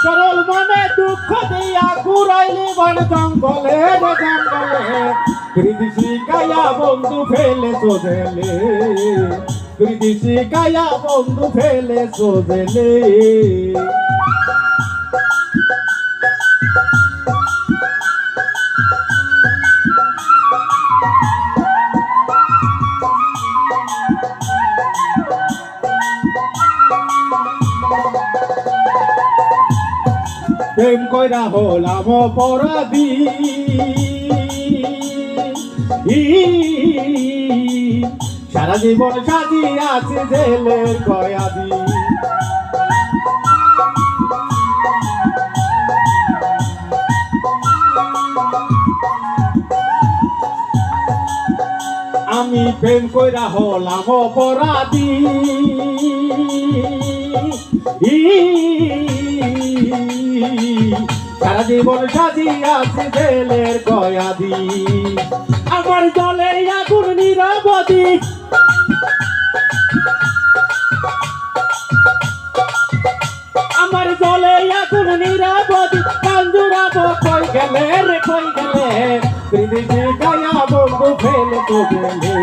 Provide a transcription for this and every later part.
সরল মনে দুঃখ দিয়া ঘুরাইলি বন জঙ্গলে রে জঙ্গলে প্রীতি শিখাইয়া বন্ধু ফেলে চোদেলে প্রীতি শিখাইয়া বন্ধু ফেলে চোদেলে প্রেম কইরা হলাম অপরাধী সারা জীবন সাজিয়াছে জেলের কয়াদি আমি প্রেম কইরা হলাম অপরাধী সারা জীবন সাজিয়াছে জেলের কয়াদি আমার জলে আগুন নিরবধি আমার জলে আগুন নিরবধি কাঞ্জুরাবো কই গেলে রে কই গেলে প্রীতি শিখাইয়া বন্ধু ফেলে তো গেলে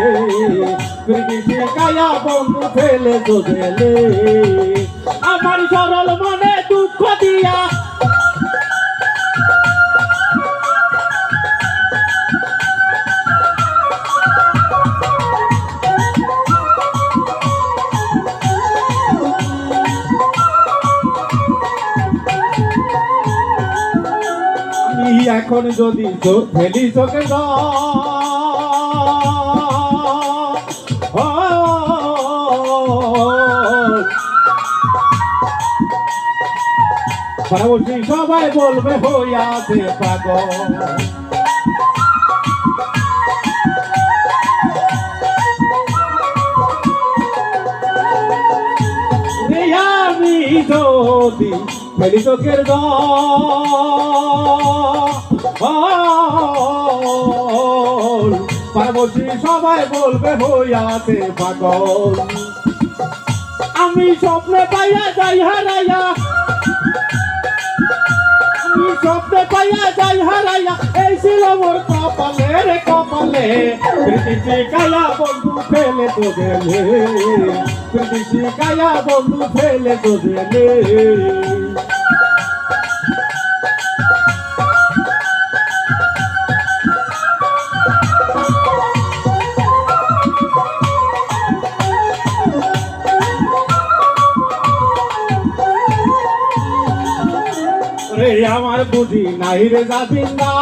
প্রীতি শিখাইয়া বন্ধু ফেলে তো গেলে আমার সরল মনে দুঃখ দিয়া এখন যদি চোখ ফেলি চোখে পরবর্তী সবাই বলবে হইয়াছে পাগল আমি যদি ফেলি চোখের পার্বতী সবাই বলবে হইয়াছে পাগল আমি স্বপ্নে পাইয়া যাই হারাইয়া আমি স্বপ্নে পাইয়া যাই হারাইয়া এই ছিল মোর কপালে রে কপালে প্রীতি শিখাইয়া বন্ধু ফেলে তো গেলে প্রীতি শিখাইয়া বন্ধু ফেলে তো গেলে রে আমার বুদ্ধি নাই রে যাবি না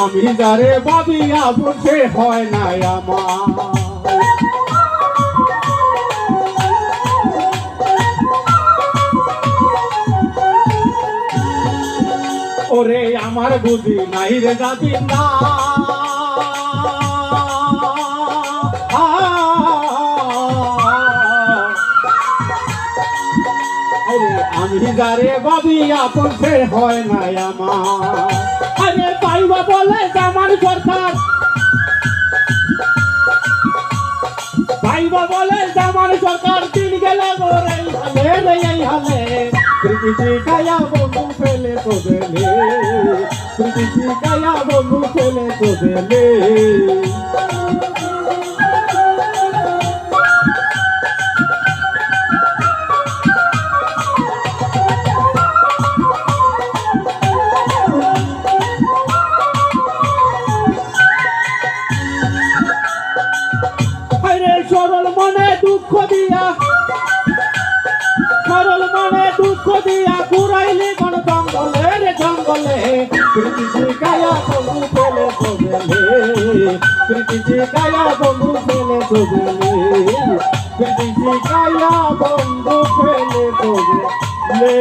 আমি যারে ভাবিয়া বুঝে হয় নাই আমার ওরে আমার বুদ্ধি নাই রে যাবি না আমি যারে ভাবি আপন সে হয় নাই আমার আরে পাইবা বলে জামান সরকার পাইবা বলে জামান সরকার দিন গেল গোরে হালে রে এই হালে প্রীতি শিখাইয়া বন্ধু ফেলে তো গেলে প্রীতি শিখাইয়া বন্ধু ফেলে তো গেলে সরল মনে দুঃখ দিয়া ঘুরাইলি কোন জঙ্গলে রে জঙ্গলে প্রীতি শিখাইয়া বন্ধু ফেলে তো গেলে প্রীতি শিখাইয়া বন্ধু ফেলে তো গেলে প্রীতি শিখাইয়া বন্ধু ফেলে তো গেলে